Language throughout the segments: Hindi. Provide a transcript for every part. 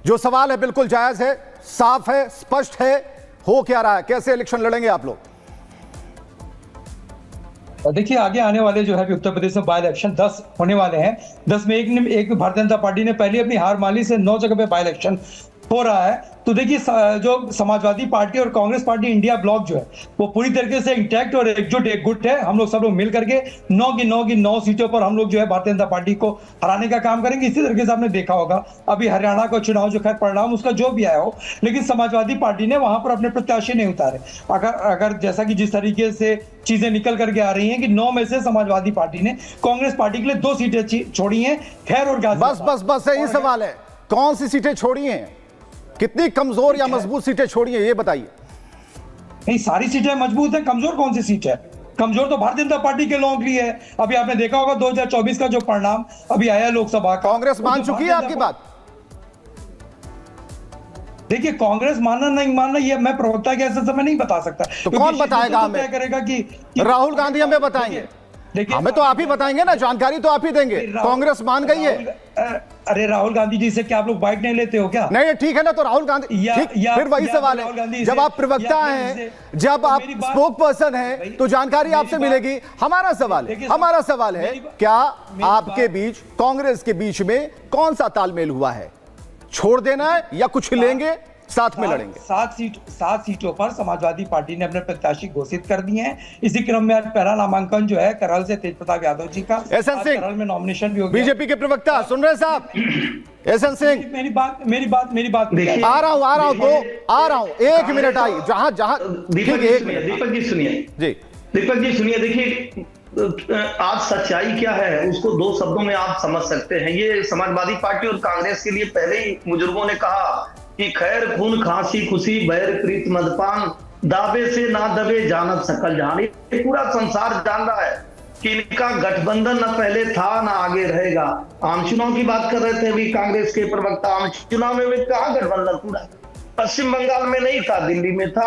जो सवाल है बिल्कुल जायज है, साफ है, स्पष्ट है। हो क्या रहा है, कैसे इलेक्शन लड़ेंगे आप लोग? देखिए, आगे आने वाले जो है कि उत्तर प्रदेश में बाय इलेक्शन 10 होने वाले हैं। 10 में एक भारतीय जनता पार्टी ने पहले अपनी हार मान ली से 9 जगह पे बाय इलेक्शन हो रहा है। तो देखिए, जो समाजवादी पार्टी और कांग्रेस पार्टी इंडिया ब्लॉक जो है वो पूरी तरीके से इंटैक्ट और एकजुट है। हम लोग सब लोग मिल करके 9 की 9 सीटों पर हम लोग जो है भारतीय जनता पार्टी को हराने का काम करेंगे। इसी तरीके से आपने देखा होगा अभी हरियाणा का चुनाव जो खैर परिणाम उसका जो भी आया हो, लेकिन समाजवादी पार्टी ने वहां पर अपने प्रत्याशी नहीं उतारे। अगर जैसा कि जिस तरीके से चीजें निकल करके आ रही हैं कि 9 में से समाजवादी पार्टी ने कांग्रेस पार्टी के लिए 2 सीटें छोड़ी हैं, खैर और गाजियाबाद। बस यही सवाल है, कौन सी सीटें छोड़ी हैं? कितनी कमजोर या मजबूत सीटें छोड़ी हैं, ये बताइए। नहीं, सारी सीटें मजबूत हैं, कमजोर कौन सी सीट है? कमजोर तो भारतीय जनता पार्टी के लोगों के लिए है। अभी आपने देखा होगा 2024 का जो परिणाम अभी आया लोकसभा का, कांग्रेस मान चुकी है आपकी बात? देखिए, कांग्रेस मानना नहीं मानना ये मैं प्रवक्ता के ऐसे समय नहीं बता सकता। तो कौन बताएगा हमें? तय करेगा कि राहुल गांधी हमें बताएंगे? हमें तो आप ही बताएंगे ना, जानकारी तो आप ही देंगे। कांग्रेस मान गई है। अरे राहुल गांधी जी से क्या आप लोग बाइट नहीं लेते हो क्या? नहीं, ठीक है ना, तो राहुल गांधी फिर वही सवाल है, जब आप प्रवक्ता हैं, जब आप स्पोक पर्सन हैं, तो जानकारी आपसे मिलेगी। हमारा सवाल है क्या आपके बीच, कांग्रेस के बीच में कौन सा तालमेल हुआ है? छोड़ देना है या कुछ लेंगे, साथ में लड़ेंगे? 7 सीटों पर समाजवादी पार्टी ने अपने प्रत्याशी घोषित कर दिए हैं। इसी क्रम में आज पहला नामांकन जो है करहल से तेज प्रताप यादव जी का, एसएन सिंह करहल में नॉमिनेशन भी हो गया। बीजेपी के प्रवक्ता सुन रहे साहब? एसएन सिंह, मेरी बात आ रहा हूं, 1 मिनट आई। जहां दीपक जी सुनिए जी, दीपक जी सुनिए। देखिए, आज सच्चाई क्या है उसको 2 शब्दों में आप समझ सकते हैं। ये समाजवादी पार्टी और कांग्रेस के लिए पहले ही बुजुर्गों ने कहा कि खैर खून खांसी खुशी बैर प्रीत मदपान, दावे से ना दबे जानत सकल जान। ये पूरा संसार जान रहा है कि इनका गठबंधन न पहले था ना आगे रहेगा। आम चुनाव की बात कर रहे थे अभी कांग्रेस के प्रवक्ता, आम चुनाव में कहा गठबंधन पूरा? पश्चिम बंगाल में नहीं था, दिल्ली में था।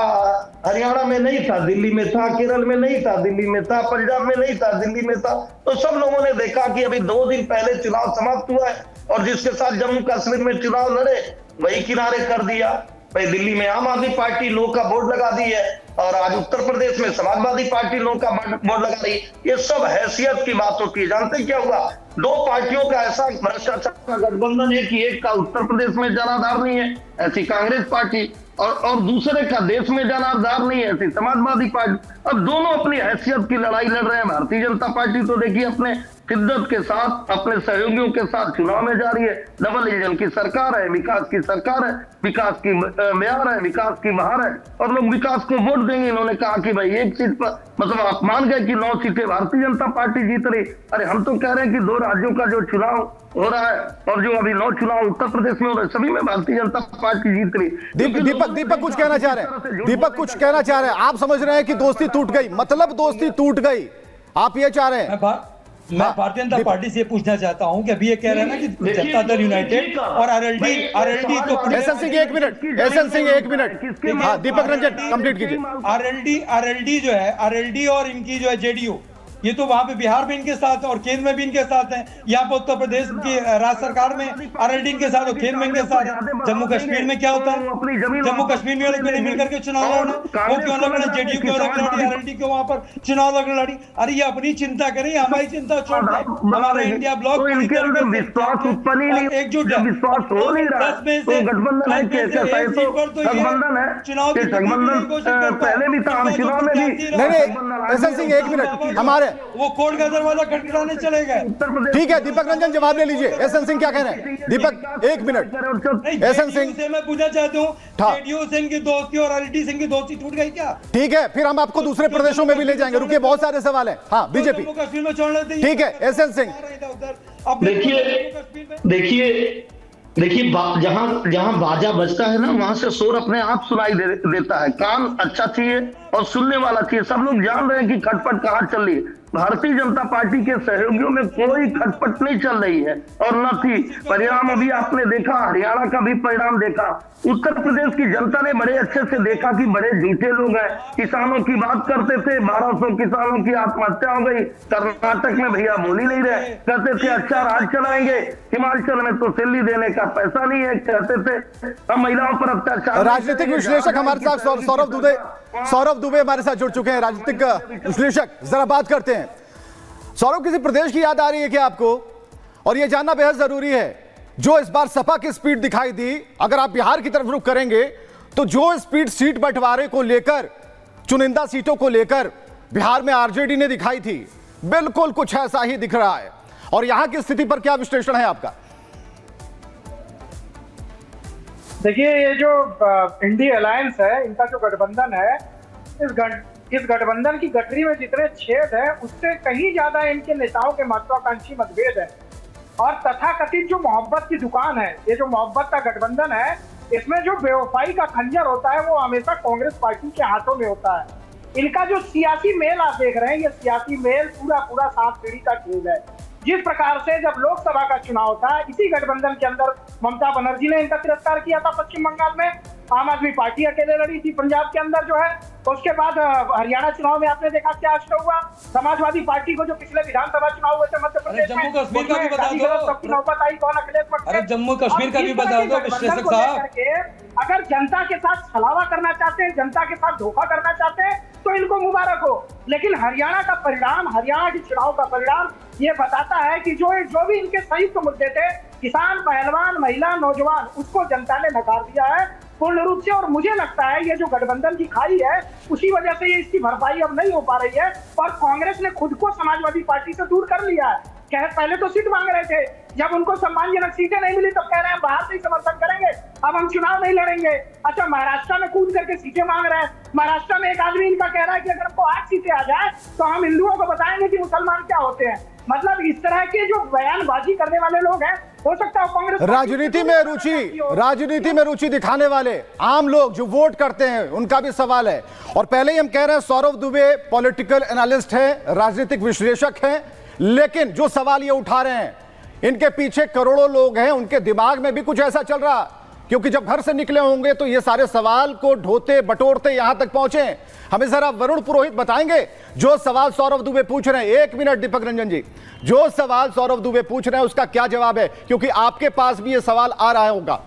हरियाणा में नहीं था, दिल्ली में था। केरल में नहीं था, दिल्ली में था। पंजाब में नहीं था, दिल्ली में था। तो सब लोगों ने देखा कि अभी 2 दिन पहले चुनाव समाप्त हुआ है और जिसके साथ जम्मू कश्मीर में चुनाव लड़े वही किनारे कर दिया। भाई, दिल्ली में आम आदमी पार्टी लो का बोर्ड लगा दी है और आज उत्तर प्रदेश में समाजवादी पार्टी लो का बोर्ड लगा रही। ये सब हैसियत की बात होती है। जानते क्या हुआ? 2 पार्टियों का ऐसा भ्रष्टाचार का गठबंधन है कि एक का उत्तर प्रदेश में जनाधार नहीं है, ऐसी कांग्रेस पार्टी, और दूसरे का देश में जनाधार नहीं है, ऐसी समाजवादी पार्टी। अब दोनों अपनी हैसियत की लड़ाई लड़ रहे हैं। भारतीय जनता पार्टी तो देखिए अपने शिद्दत के साथ अपने सहयोगियों के साथ चुनाव में जा रही है। डबल इंजन की सरकार है, विकास की सरकार है, विकास की मेयर है, विकास की महार है और लोग विकास को वोट देंगे। इन्होंने कहा कि भाई 1 सीट पर, मतलब आप मान गए कि 9 सीटें भारतीय जनता पार्टी जीत रही। अरे हम तो कह रहे हैं कि 2 राज्यों का जो चुनाव हो रहा है और जो अभी 9 चुनाव उत्तर प्रदेश में हो रहे हैं, सभी में भारतीय जनता पार्टी जीत रही। दीपक कुछ कहना चाह रहे हैं? दीपक कुछ कहना चाह रहे हैं? आप समझ रहे हैं कि दोस्ती टूट गई, मतलब दोस्ती टूट गई, आप ये चाह रहे हैं? मैं भारतीय जनता पार्टी से पूछना चाहता हूं कि अभी ये कह रहे हैं ना कि जनता दल यूनाइटेड और आरएलडी तो एसएन सिंह 1 मिनट, हाँ दीपक रंजन कंप्लीट कीजिए। आरएलडी जो है, आरएलडी और इनकी जो है जेडीयू, ये तो वहां पे बिहार में इनके साथ है और केंद्र में भी इनके साथ है। यहाँ पे उत्तर प्रदेश की राज्य सरकार में आरएलडी इनके साथ और केंद्र में इनके साथ है। जम्मू कश्मीर में क्या होता है? जम्मू कश्मीर में लोग मिल करके चुनाव लड़ना, वो क्यों लड़ा? जेडीयू क्यों लड़ी? आरएलडी क्यों वहां पर चुनाव लड़ी? अरे ये अपनी चिंता करें, हमारी चिंता छोड़ दें। हमारा इंडिया ब्लॉक एकजुट है। 10 में से चुनाव पहले भी था, हम चुनाव में भी। एसएन सिंह 1 मिनट, हमारे वो कोर्ट का दरवाजा खटखटाने चले गए। ठीक है, दीपक रंजन जवाब ले लीजिए। एसएन सिंह क्या कह रहे हैं? दीपक 1 मिनट। एसएन सिंह से मैं पूछना चाहता हूँ, जेडीयू सिंह की दोस्ती और आरएलडी सिंह की दोस्ती टूट गई क्या? ठीक है, फिर हम आपको दूसरे प्रदेशों में भी ले जाएंगे। रुकिए, बहुत सारे सवाल हैं। हाँ, बीजेपी जम्मू कश्मीर में छोड़ लेते हैं। ठीक है, एसएन सिंह देखिए जहां बाजा बजता है ना, वहां से शोर अपने आप सुनाई देता है। कान अच्छा चाहिए और सुनने वाला चाहिए। सब लोग जान रहे हैं कि खटपट कहां चल रही है। भारतीय जनता पार्टी के सहयोगियों में कोई खटपट नहीं चल रही है और न थी। परिणाम अभी आपने देखा, हरियाणा का भी परिणाम देखा, उत्तर प्रदेश की जनता ने बड़े अच्छे से देखा कि बड़े झूठे लोग हैं। किसानों की बात करते थे, 1200 किसानों की आत्महत्या हो गई। कर्नाटक में भैया बोल ही नहीं रहे, कहते थे अच्छा राज चलाएंगे। हिमाचल में तो सिल्ली देने का पैसा नहीं है, कहते थे हम महिलाओं पर अत्याचार। राजनीतिक विश्लेषक हमारे साथ सौरभ दुबे हमारे साथ जुड़ चुके हैं, राजनीतिक विश्लेषक। जरा बात करते हैं सौरभ, किसी प्रदेश की याद आ रही है क्या आपको? और यह जानना बेहद जरूरी है, जो इस बार सपा की स्पीड दिखाई दी, अगर आप बिहार की तरफ रुख करेंगे तो जो स्पीड सीट बंटवारे को लेकर, चुनिंदा सीटों को लेकर बिहार में आरजेडी ने दिखाई थी, बिल्कुल कुछ ऐसा ही दिख रहा है। और यहां की स्थिति पर क्या विश्लेषण है आपका? देखिए, ये जो इंडिया अलायंस है, इनका जो गठबंधन है, इस गठबंधन की गठरी में जितने छेद है उससे कहीं ज्यादा इनके नेताओं के महत्वाकांक्षी मतभेद है। और तथाकथित जो मोहब्बत की दुकान है, ये जो मोहब्बत का गठबंधन है, इसमें जो बेवफाई का खंजर होता है वो हमेशा कांग्रेस पार्टी के हाथों में होता है। इनका जो सियासी मेल आप देख रहे हैं, ये सियासी मेल पूरा 7 पीढ़ी का खेल है। जिस प्रकार से जब लोकसभा का चुनाव था, इसी गठबंधन के अंदर ममता बनर्जी ने इनका तिरस्कार किया था पश्चिम बंगाल में, आम आदमी पार्टी अकेले लड़ी थी पंजाब के अंदर जो है। उसके बाद हरियाणा चुनाव में आपने देखा क्या अष्ट हुआ, समाजवादी पार्टी को जो पिछले विधानसभा चुनाव हुए थे मध्य प्रदेश में, जम्मू कश्मीर का भी बता दो, नौबत आई कौन अखिलेश जम्मू कश्मीर का भी बता दो विश्लेषक साहब। अगर जनता के साथ छलावा करना चाहते हैं, जनता के साथ धोखा करना चाहते हैं तो इनको मुबारक हो। लेकिन हरियाणा का परिणाम, हरियाणा के चुनाव का परिणाम ये बताता है कि जो भी इनके संयुक्त मुद्दे थे, किसान, पहलवान, महिला, नौजवान, उसको जनता ने नकार दिया है पूर्ण रूप से। और मुझे लगता है ये जो गठबंधन की खाई है, उसी वजह से ये इसकी भरपाई अब नहीं हो पा रही है। और कांग्रेस ने खुद को समाजवादी पार्टी से दूर कर लिया है। पहले तो सीट मांग रहे थे, जब उनको सम्मानजनक सीटें नहीं मिली तब कह रहे हैं बाहर से ही समर्थन करेंगे, अब हम चुनाव नहीं लड़ेंगे। अच्छा, महाराष्ट्र में कूद करके सीटें मांग रहे हैं। महाराष्ट्र में एक आदमी इनका कह रहा है कि अगर हमको 8 सीटें आ जाए तो हम हिंदुओं को बताएंगे कि मुसलमान क्या होते हैं। मतलब इस तरह के जो बयानबाजी करने वाले लोग हैं, हो सकता है कांग्रेस राजनीति में रुचि दिखाने वाले आम लोग जो वोट करते हैं, उनका भी सवाल है। और पहले ही हम कह रहे हैं सौरभ दुबे पॉलिटिकल एनालिस्ट है, राजनीतिक विश्लेषक है, लेकिन जो सवाल ये उठा रहे हैं, इनके पीछे करोड़ों लोग हैं, उनके दिमाग में भी कुछ ऐसा चल रहा, क्योंकि जब घर से निकले होंगे तो ये सारे सवाल को ढोते बटोरते यहां तक पहुंचे। हमें जरा वरुण पुरोहित बताएंगे जो सवाल सौरभ दुबे पूछ रहे हैं। 1 मिनट दीपक रंजन जी, जो सवाल सौरभ दुबे पूछ रहे हैं उसका क्या जवाब है, क्योंकि आपके पास भी ये सवाल आ रहा होगा।